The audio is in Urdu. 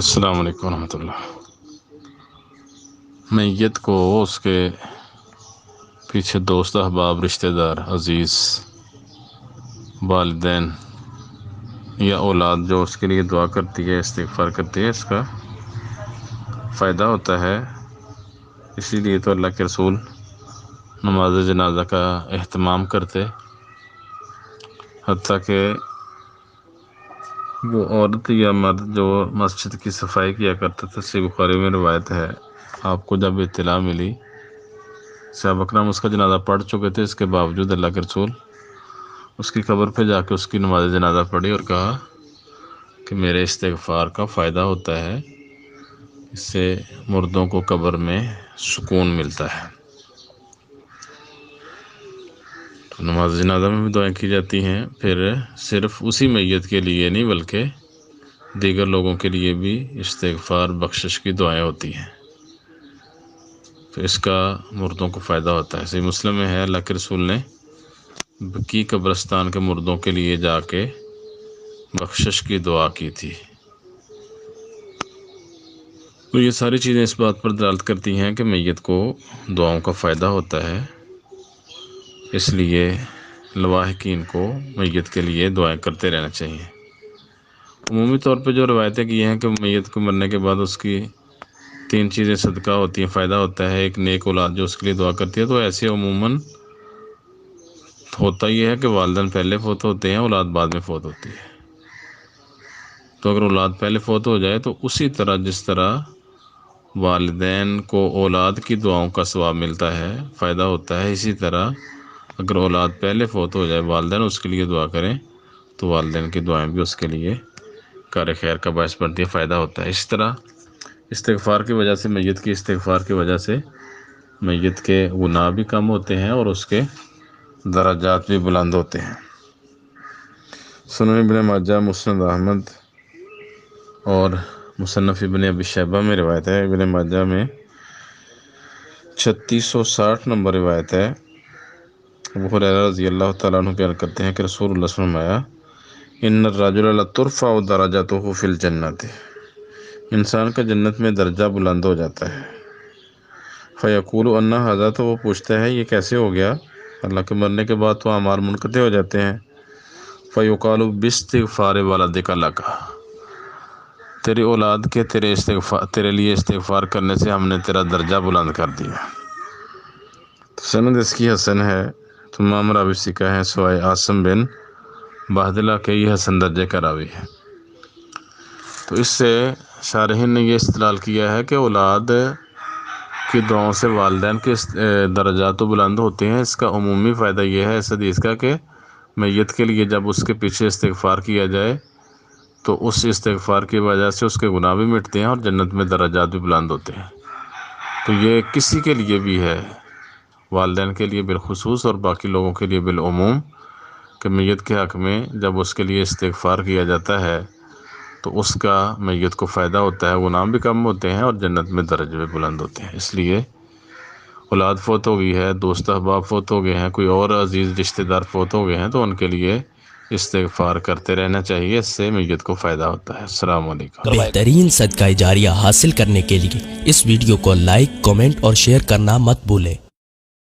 السلام علیکم ورحمۃ اللہ۔ میت کو اس کے پیچھے دوست احباب، رشتہ دار، عزیز، والدین یا اولاد جو اس کے لیے دعا کرتی ہے، استغفار کرتی ہے، اس کا فائدہ ہوتا ہے۔ اسی لیے تو اللہ کے رسول نماز جنازہ کا اہتمام کرتے، حتیٰ کہ وہ عورت یا مرد جو مسجد کی صفائی کیا کرتا تھا، صحیح بخاری میں روایت ہے، آپ کو جب اطلاع ملی، صحابہ اکرام اس کا جنازہ پڑھ چکے تھے، اس کے باوجود اللہ کے رسول اس کی قبر پہ جا کے اس کی نماز جنازہ پڑھی اور کہا کہ میرے استغفار کا فائدہ ہوتا ہے، اس سے مردوں کو قبر میں سکون ملتا ہے۔ تو نماز جنازہ میں بھی دعائیں کی جاتی ہیں، پھر صرف اسی میت کے لیے نہیں بلکہ دیگر لوگوں کے لیے بھی استغفار بخشش کی دعائیں ہوتی ہیں، تو اس کا مردوں کو فائدہ ہوتا ہے۔ صحیح مسلم میں ہے، اللہ کے رسول نے بقیع قبرستان کے مردوں کے لیے جا کے بخشش کی دعا کی تھی۔ تو یہ ساری چیزیں اس بات پر دلالت کرتی ہیں کہ میت کو دعاؤں کا فائدہ ہوتا ہے، اس لیے لواحقین کو میت کے لیے دعائیں کرتے رہنا چاہیے۔ عمومی طور پہ جو روایتیں کی ہیں کہ میت کو مرنے کے بعد اس کی 3 چیزیں صدقہ ہوتی ہیں، فائدہ ہوتا ہے، ایک نیک اولاد جو اس کے لیے دعا کرتی ہے، تو ایسے عموماً ہوتا یہ ہے کہ والدین پہلے فوت ہوتے ہیں، اولاد بعد میں فوت ہوتی ہے۔ تو اگر اولاد پہلے فوت ہو جائے تو اسی طرح جس طرح والدین کو اولاد کی دعاؤں کا ثواب ملتا ہے، فائدہ ہوتا ہے، اسی طرح اگر اولاد پہلے فوت ہو جائے، والدین اس کے لیے دعا کریں تو والدین کی دعائیں بھی اس کے لیے کار خیر کا باعث بنتی ہے، فائدہ ہوتا ہے۔ اس طرح استغفار کی وجہ سے، میت کی استغفار کی وجہ سے میت کے گناہ بھی کم ہوتے ہیں اور اس کے درجات بھی بلند ہوتے ہیں۔ سنن ابن ماجہ، مسند احمد اور مصنف ابن ابی شیبہ میں روایت ہے، ابن ماجہ میں 3660 نمبر روایت ہے۔ ابو ہریرہ رضی اللہ تعالیٰ عنہ بیان کرتے ہیں کہ رسول اللہ صلی اللہ علیہ وسلم فرمایا، ان الرجل لترفع درجته فی الجنۃ، انسان کا جنت میں درجہ بلند ہو جاتا ہے۔ فیقول ان ھذا، تو وہ پوچھتا ہے یہ کیسے ہو گیا؟ اللہ کے مرنے کے بعد تو اعمال منقطع ہو جاتے ہیں۔ فیقال باستغفار ولدک لک، تیری اولاد کے تیرے لیے استغفار کرنے سے ہم نے تیرا درجہ بلند کر دیا۔ تو سند اس کی حسن ہے، تمام راوی ثقہ ہیں سوائے عاصم بن بہدلہ کے، یہ حسن درجے کا راوی ہے۔ تو اس سے شارحین نے یہ استدلال کیا ہے کہ اولاد کی دعاؤں سے والدین کے درجات تو بلند ہوتے ہیں۔ اس کا عمومی فائدہ یہ ہے اس حدیث کا کہ میت کے لیے جب اس کے پیچھے استغفار کیا جائے تو اس استغفار کی وجہ سے اس کے گناہ بھی مٹتے ہیں اور جنت میں درجات بھی بلند ہوتے ہیں۔ تو یہ کسی کے لیے بھی ہے، والدین کے لیے بالخصوص اور باقی لوگوں کے لیے بالعموم، کہ میت کے حق میں جب اس کے لیے استغفار کیا جاتا ہے تو اس کا میت کو فائدہ ہوتا ہے، گناہ بھی کم ہوتے ہیں اور جنت میں درجے بھی بلند ہوتے ہیں۔ اس لیے اولاد فوت ہو گئی ہے، دوست احباب فوت ہو گئے ہیں، کوئی اور عزیز رشتہ دار فوت ہو گئے ہیں، تو ان کے لیے استغفار کرتے رہنا چاہیے، اس سے میت کو فائدہ ہوتا ہے۔ السلام علیکم۔ بہترین صدقہ جاریہ حاصل کرنے کے لیے اس ویڈیو کو لائک، کمنٹ اور شیئر کرنا مت بھولیں۔